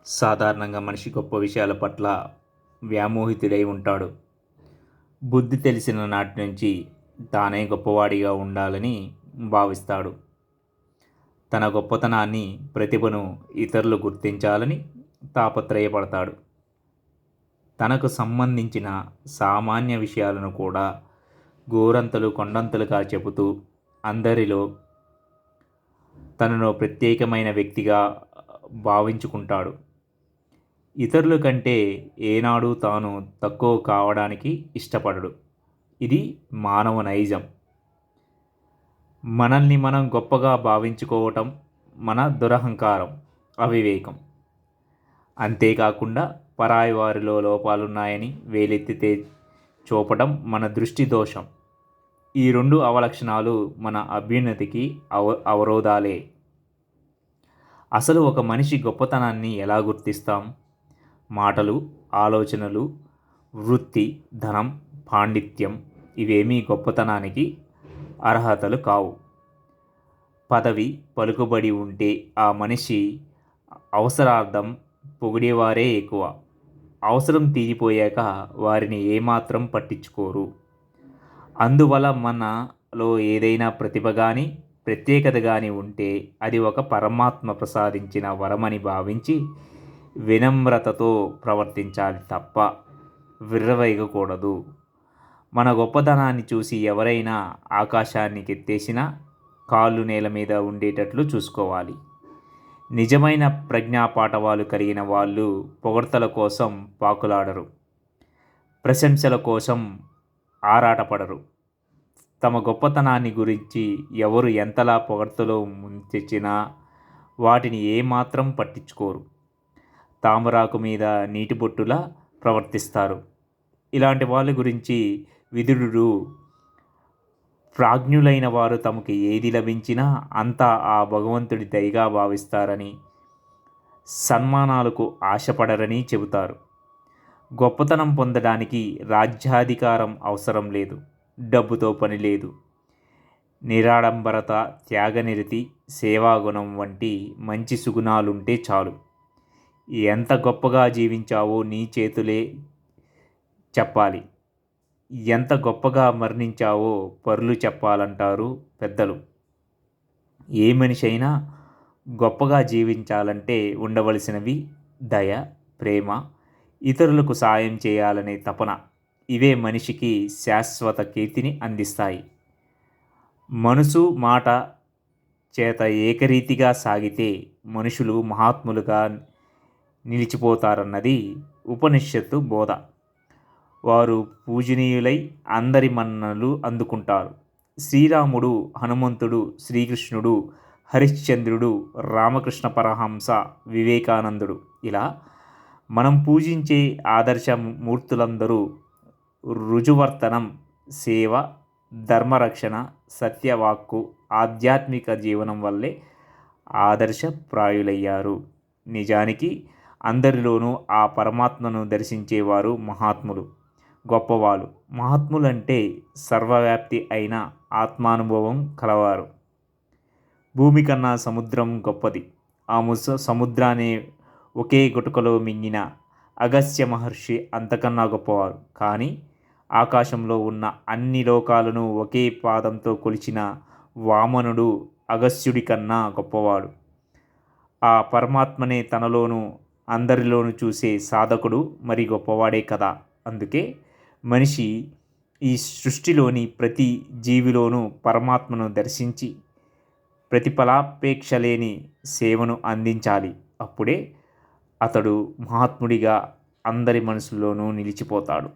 సాధారణంగా మనిషి గొప్ప విషయాల పట్ల వ్యామోహితుడై ఉంటాడు. బుద్ధి తెలిసిన నాటి నుంచి తానే గొప్పవాడిగా ఉండాలని భావిస్తాడు. తన గొప్పతనాన్ని, ప్రతిభను ఇతరులు గుర్తించాలని తాపత్రయపడతాడు. తనకు సంబంధించిన సామాన్య విషయాలను కూడా గోరంతలు కొండంతలుగా చెబుతూ అందరిలో తనను ప్రత్యేకమైన వ్యక్తిగా భావించుకుంటాడు. ఇతరుల కంటే ఏనాడు తాను తక్కువ కావడానికి ఇష్టపడడు. ఇది మానవ నైజం. మనల్ని మనం గొప్పగా భావించుకోవటం మన దురహంకారం, అవివేకం. అంతేకాకుండా పరాయి వారిలో లోపాలున్నాయని వేలెత్తితే చూపటం మన దృష్టి దోషం. ఈ రెండు అవలక్షణాలు మన అభ్యున్నతికి అవరోధాలే. అసలు ఒక మనిషి గొప్పతనాన్ని ఎలా గుర్తిస్తాం? మాటలు, ఆలోచనలు, వృత్తి, ధనం, పాండిత్యం ఇవేమీ గొప్పతనానికి అర్హతలు కావు. పదవి, పలుకుబడి ఉంటే ఆ మనిషి అవసరార్థం పొగిడేవారే ఎక్కువ. అవసరం తీరిపోయాక వారిని ఏమాత్రం పట్టించుకోరు. అందువల్ల మనలో ఏదైనా ప్రతిభ కానీ, ప్రత్యేకత కానీ ఉంటే అది ఒక పరమాత్మ ప్రసాదించిన వరమని భావించి వినమ్రతతో ప్రవర్తించాలి తప్ప విర్రవీగకూడదు. మన గొప్పతనాన్ని చూసి ఎవరైనా ఆకాశానికి ఎత్తేసినా కాళ్ళు నేల మీద ఉండేటట్లు చూసుకోవాలి. నిజమైన ప్రజ్ఞాపాఠవాలు కలిగిన వాళ్ళు పొగడ్తల కోసం పాకులాడరు, ప్రశంసల కోసం ఆరాటపడరు. తమ గొప్పతనాన్ని గురించి ఎవరు ఎంతలా పొగడ్తలో ముంచెచ్చినా వాటిని ఏమాత్రం పట్టించుకోరు. తామరాకు మీద నీటి బొట్టులా ప్రవర్తిస్తారు. ఇలాంటి వాళ్ళ గురించి విదురుడు ప్రాజ్ఞులైన వారు తమకు ఏది లభించినా అంతా ఆ భగవంతుడి దయగా భావిస్తారని, సన్మానాలకు ఆశపడరని చెబుతారు. గొప్పతనం పొందడానికి రాజ్యాధికారం అవసరం లేదు, డబ్బుతో పని లేదు. నిరాడంబరత, త్యాగనిరతి, సేవాగుణం వంటి మంచి సుగుణాలుంటే చాలు. ఎంత గొప్పగా జీవించావో నీ చేతులే చెప్పాలి. ఎంత గొప్పగా మరణించావో పరులు చెప్పాలంటారు పెద్దలు. ఏ మనిషి అయినా గొప్పగా జీవించాలంటే ఉండవలసినవి దయ, ప్రేమ, ఇతరులకు సాయం చేయాలనే తపన. ఇవే మనిషికి శాశ్వత కీర్తిని అందిస్తాయి. మనసు, మాట, చేత ఏకరీతిగా సాగితే మనుషులు మహాత్ములుగా నిలిచిపోతారన్నది ఉపనిషత్తు బోధ. వారు పూజనీయులై అందరి మన్ననలు అందుకుంటారు. శ్రీరాముడు, హనుమంతుడు, శ్రీకృష్ణుడు, హరిశ్చంద్రుడు, రామకృష్ణ పరమహంస, వివేకానందుడు ఇలా మనం పూజించే ఆదర్శ మూర్తులందరూ రుజువర్తనం, సేవ, ధర్మరక్షణ, సత్యవాక్కు, ఆధ్యాత్మిక జీవనం వల్లే ఆదర్శప్రాయులయ్యారు. నిజానికి అందరిలోనూ ఆ పరమాత్మను దర్శించేవారు మహాత్ములు, గొప్పవాళ్ళు. మహాత్ములంటే సర్వవ్యాప్తి అయిన ఆత్మానుభవం కలవారు. భూమి కన్నా సముద్రం గొప్పది. ఆ సముద్రాన్ని ఒకే గుటకలో మింగిన అగస్త్య మహర్షి అంతకన్నా గొప్పవారు. కానీ ఆకాశంలో ఉన్న అన్ని లోకాలను ఒకే పాదంతో కొలిచిన వామనుడు అగస్త్యుడి కన్నా గొప్పవాడు. ఆ పరమాత్మనే తనలోనూ అందరిలోనూ చూసే సాధకుడు మరి గొప్పవాడే కదా. అందుకే మనిషి ఈ సృష్టిలోని ప్రతి జీవిలోనూ పరమాత్మను దర్శించి ప్రతిఫలాపేక్ష లేని సేవను అందించాలి. అప్పుడే అతడు మహాత్ముడిగా అందరి మనసుల్లోనూ నిలిచిపోతాడు.